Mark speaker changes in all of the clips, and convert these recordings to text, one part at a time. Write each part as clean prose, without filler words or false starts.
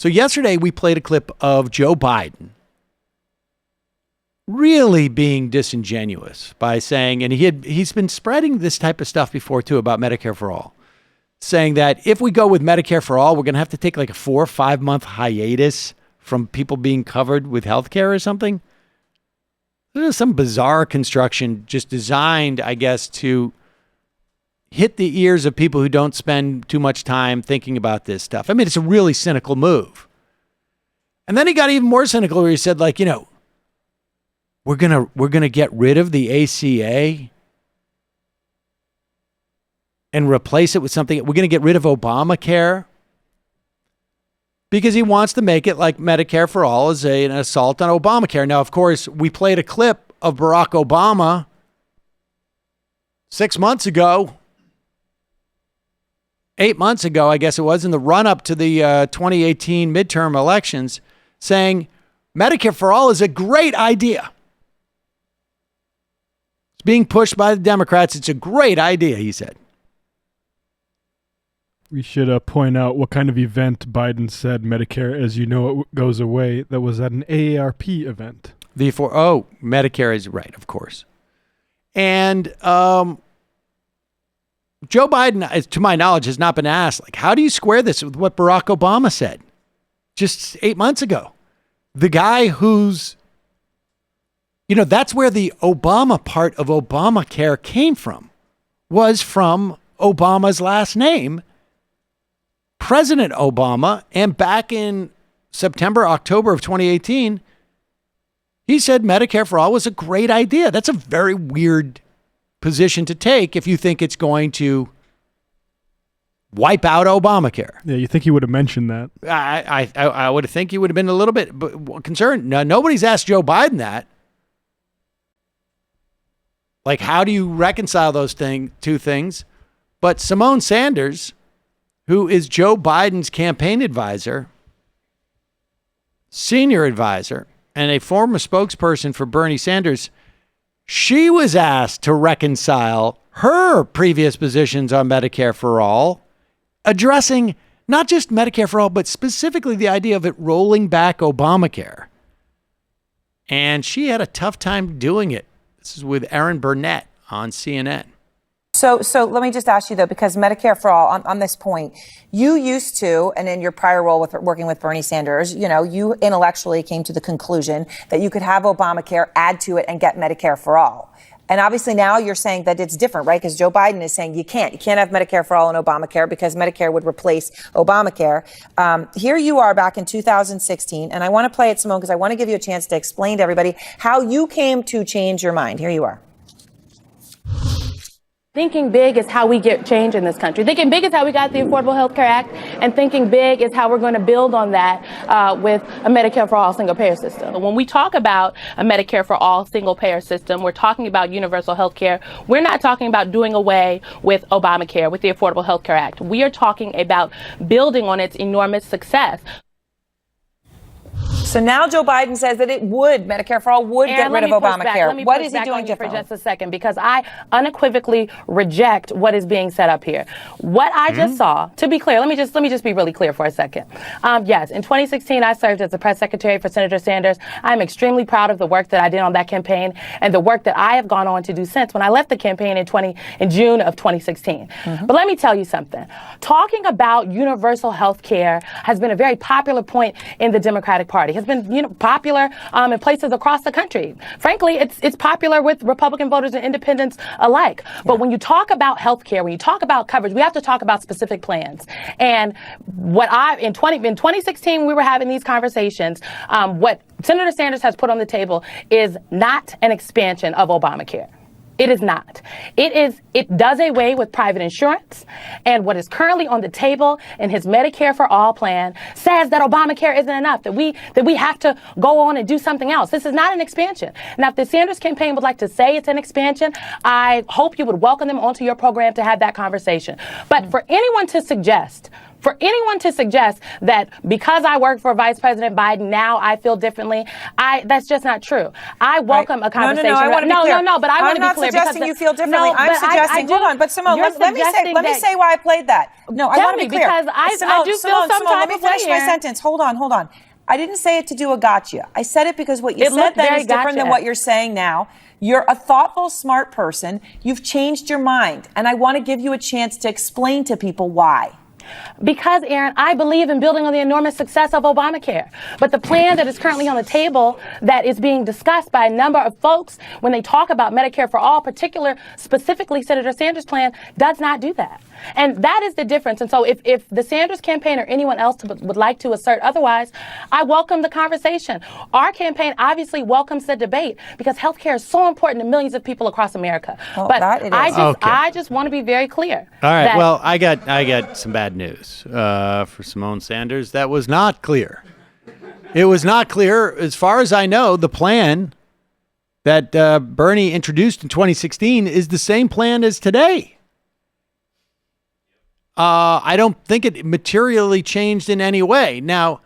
Speaker 1: So yesterday we played a clip of Joe Biden really being disingenuous by saying, and he's been spreading this type of stuff before too about Medicare for All, saying that if we go with Medicare for All, we're going to have to take like a 4 or 5 month hiatus from people being covered with healthcare or something. There's some bizarre construction just designed, I guess, to hit the ears of people who don't spend too much time thinking about this stuff. I mean, it's a really cynical move. And then he got even more cynical where he said, like, you know, we're gonna get rid of the ACA and replace it with something. We're gonna get rid of Obamacare because he wants to make it like Medicare for All is an assault on Obamacare. Now, of course, we played a clip of Barack Obama 6 months ago, 8 months ago, I guess it was, in the run-up to the 2018 midterm elections, saying Medicare for All is a great idea. It's being pushed by the Democrats. It's a great idea, he said.
Speaker 2: We should point out what kind of event Biden said Medicare, as you know, it goes away. That was at an AARP event.
Speaker 1: Medicare is right, of course. And Joe Biden, to my knowledge, has not been asked, like, how do you square this with what Barack Obama said just 8 months ago? The guy who's, you know, that's where the Obama part of Obamacare came from, was from Obama's last name, President Obama. And back in September, October of 2018, he said Medicare for All was a great idea. That's a very weird position to take if you think it's going to wipe out Obamacare.
Speaker 2: Yeah, you think he would have mentioned that?
Speaker 1: I would think he would have been a little bit concerned. No, nobody's asked Joe Biden that. Like, how do you reconcile those two things? But Symone Sanders, who is Joe Biden's campaign advisor, senior advisor, and a former spokesperson for Bernie Sanders, she was asked to reconcile her previous positions on Medicare for All, addressing not just Medicare for All, but specifically the idea of it rolling back Obamacare. And she had a tough time doing it. This is with Erin Burnett on CNN.
Speaker 3: So let me just ask you, though, because Medicare for All, on this point, you used to, and in your prior role with working with Bernie Sanders, you know, you intellectually came to the conclusion that you could have Obamacare, add to it, and get Medicare for All. And obviously now you're saying that it's different, right? Because Joe Biden is saying you can't have Medicare for All and Obamacare because Medicare would replace Obamacare. Here you are back in 2016, and I want to play it, Symone, because I want to give you a chance to explain to everybody how you came to change your mind. Here you are.
Speaker 4: Thinking big is how we get change in this country. Thinking big is how we got the Affordable Health Care Act, and thinking big is how we're going to build on that with a Medicare for All single-payer system. When we talk about a Medicare for All single-payer system, we're talking about universal health care. We're not talking about doing away with Obamacare, with the Affordable Health Care Act. We are talking about building on its enormous success.
Speaker 3: So now Joe Biden says that Medicare for All would get rid of Obamacare. What is he doing different?
Speaker 4: For just a second, because I unequivocally reject what is being set up here. What I just saw, to be clear, let me just be really clear for a second. Yes, in 2016, I served as the press secretary for Senator Sanders. I'm extremely proud of the work that I did on that campaign and the work that I have gone on to do since when I left the campaign in June of 2016. But let me tell you something. Talking about universal health care has been a very popular point in the Democratic Party. Has been, popular in places across the country. Frankly, it's popular with Republican voters and independents alike. But when you talk about health care, when you talk about coverage, we have to talk about specific plans. And in 2016, we were having these conversations. What Senator Sanders has put on the table is not an expansion of Obamacare. It is not. It does away with private insurance. And what is currently on the table in his Medicare for All plan says that Obamacare isn't enough, that we have to go on and do something else. This is not an expansion. Now, if the Sanders campaign would like to say it's an expansion, I hope you would welcome them onto your program to have that conversation. But for anyone to suggest for anyone to suggest that because I work for Vice President Biden, now I feel differently, that's just not true. I welcome a conversation.
Speaker 3: No, I want to be clear.
Speaker 4: But I want to be clear.
Speaker 3: I'm not suggesting you feel differently. I'm suggesting, hold on, but Symone, let me say why I played that. No, I want to be clear.
Speaker 4: Because I do feel some type
Speaker 3: let me
Speaker 4: of way
Speaker 3: finish my
Speaker 4: here.
Speaker 3: sentence. Hold on. I didn't say it to do a gotcha. I said it because what you said then is different than what you're saying now. You're a thoughtful, smart person. You've changed your mind. And I want to give you a chance to explain to people why.
Speaker 4: Because, Aaron, I believe in building on the enormous success of Obamacare. But the plan that is currently on the table that is being discussed by a number of folks when they talk about Medicare for all, specifically Senator Sanders' plan, does not do that. And that is the difference. And so if the Sanders campaign or anyone else would like to assert otherwise, I welcome the conversation. Our campaign obviously welcomes the debate because healthcare is so important to millions of people across America.
Speaker 3: Well,
Speaker 4: but
Speaker 3: that it is.
Speaker 4: I just want to be very clear.
Speaker 1: All right. Well, I got some bad news for Symone Sanders. That was not clear. It was not clear. As far as I know, the plan that Bernie introduced in 2016 is the same plan as today. I don't think it materially changed in any way. Now,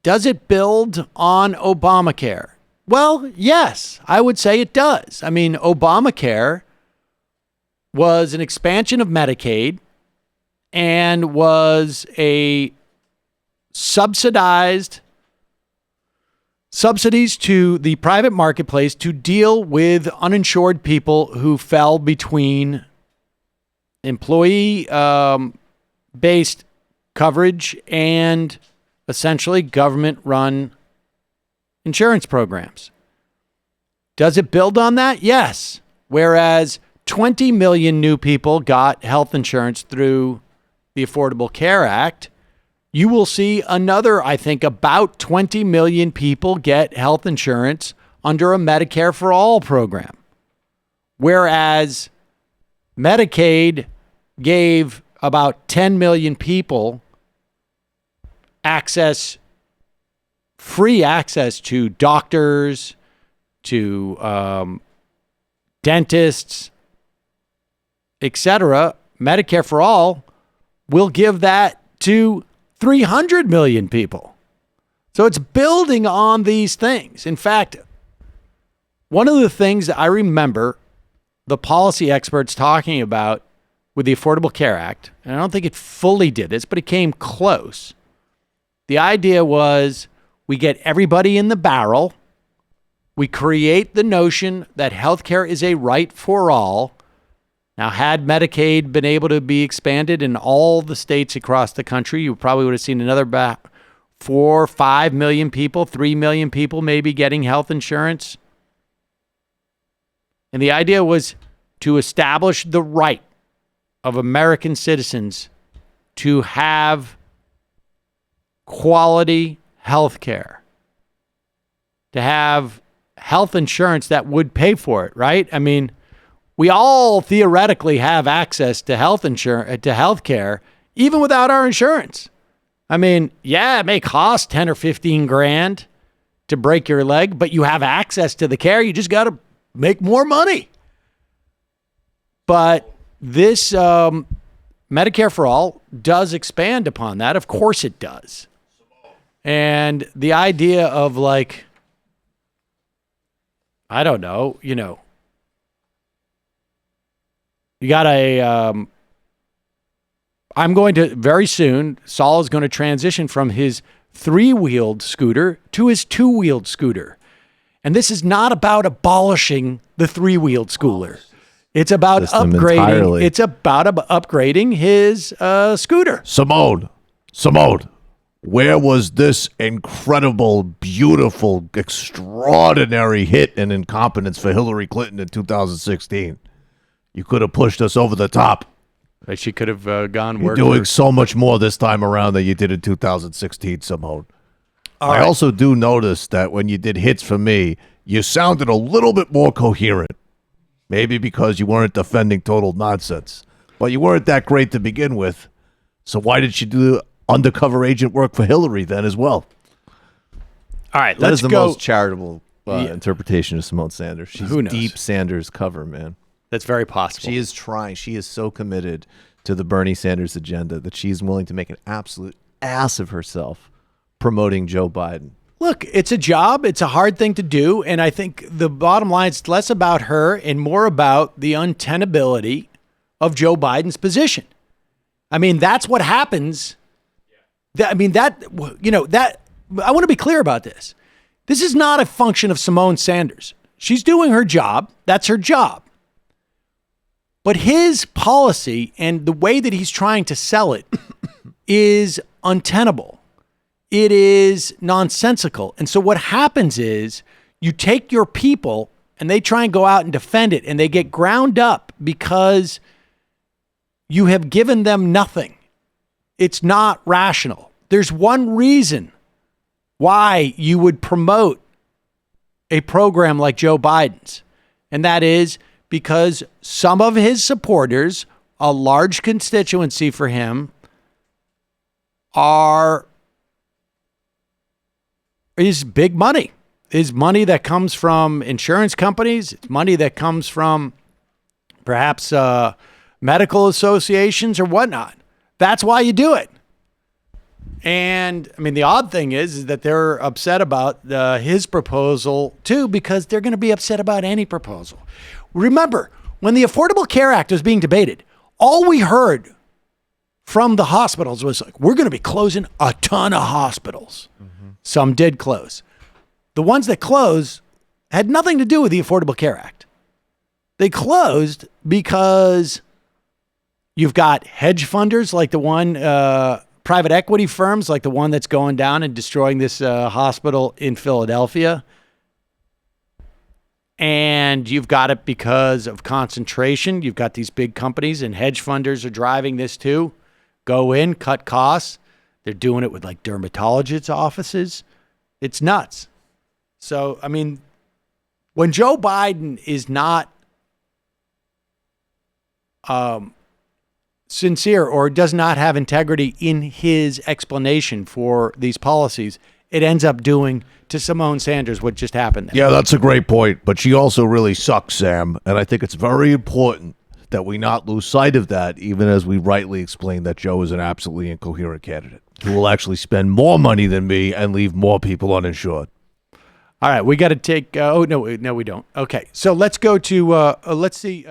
Speaker 1: does it build on Obamacare? Well, yes, I would say it does. I mean, Obamacare was an expansion of Medicaid and was a subsidies to the private marketplace to deal with uninsured people who fell between employee based coverage and essentially government run insurance programs. Does it build on that? Yes. Whereas 20 million new people got health insurance through the Affordable Care Act, you will see another, I think, about 20 million people get health insurance under a Medicare for All program. Whereas Medicaid gave about 10 million people free access to doctors, to dentists, etc. Medicare for All will give that to 300 million people. So it's building on these things. In fact, one of the things that I remember the policy experts talking about with the Affordable Care Act, and I don't think it fully did this, but it came close. The idea was we get everybody in the barrel. We create the notion that healthcare is a right for all. Now, had Medicaid been able to be expanded in all the states across the country, you probably would have seen another 4 or 5 million people, 3 million people maybe getting health insurance. And the idea was to establish the right of American citizens to have quality health care, to have health insurance that would pay for it, right? I mean, we all theoretically have access to health insurance, to health care, even without our insurance. I mean, yeah, it may cost 10 or 15 grand to break your leg, but you have access to the care. You just got to make more money. But this Medicare for All does expand upon that. Of course it does. And the idea of like, I don't know, you got I'm going to very soon, Saul is going to transition from his 3-wheeled scooter to his 2-wheeled scooter. And this is not about abolishing the 3-wheeled scooter. It's about upgrading.
Speaker 5: Entirely.
Speaker 3: It's about
Speaker 5: upgrading
Speaker 3: his scooter.
Speaker 5: Symone, where was this incredible, beautiful, extraordinary hit and incompetence for Hillary Clinton in 2016? You could have pushed us over the top.
Speaker 1: She could have gone
Speaker 5: You're
Speaker 1: work.
Speaker 5: doing so much more this time around than you did in 2016, Symone. I
Speaker 1: right.
Speaker 5: also do notice that when you did hits for me, you sounded a little bit more coherent. Maybe because you weren't defending total nonsense. But you weren't that great to begin with. So why did you do undercover agent work for Hillary then as well?
Speaker 1: All right,
Speaker 6: That is
Speaker 1: let's
Speaker 6: the
Speaker 1: go.
Speaker 6: most charitable interpretation of Symone Sanders. She's
Speaker 1: Who knows?
Speaker 6: deep Sanders cover, man.
Speaker 1: That's very possible.
Speaker 5: She is trying. She is so committed to the Bernie Sanders agenda that she's willing to make an absolute ass of herself promoting Joe Biden.
Speaker 1: Look, it's a job. It's a hard thing to do. And I think the bottom line is less about her and more about the untenability of Joe Biden's position. I mean, that's what happens. I want to be clear about this. This is not a function of Symone Sanders. She's doing her job. That's her job. But his policy and the way that he's trying to sell it is untenable. It is nonsensical. And so what happens is you take your people and they try and go out and defend it, and they get ground up because you have given them nothing. It's not rational. There's one reason why you would promote a program like Joe Biden's, and that is because some of his supporters, a large constituency for him, is big money. Is money that comes from insurance companies. It's money that comes from perhaps medical associations or whatnot. That's why you do it. And I mean, the odd thing is that they're upset about his proposal too, because they're going to be upset about any proposal. Remember, when the Affordable Care Act was being debated, all we heard from the hospitals was like, we're going to be closing a ton of hospitals. Some did close. The ones that closed had nothing to do with the Affordable Care Act. They closed because you've got hedge funders like the one, private equity firms like the one that's going down and destroying this hospital in Philadelphia. And you've got it because of concentration. You've got these big companies, and hedge funders are driving this too. Go in, cut costs. They're doing it with like dermatologists' offices. It's nuts. So, I mean, when Joe Biden is not sincere or does not have integrity in his explanation for these policies, it ends up doing to Symone Sanders what just happened there.
Speaker 5: Yeah, that's a great point. But she also really sucks, Sam. And I think it's very important that we not lose sight of that, even as we rightly explain that Joe is an absolutely incoherent candidate who will actually spend more money than me and leave more people uninsured.
Speaker 1: All right, we got to take. No, we don't. Okay, so let's go to. Let's see.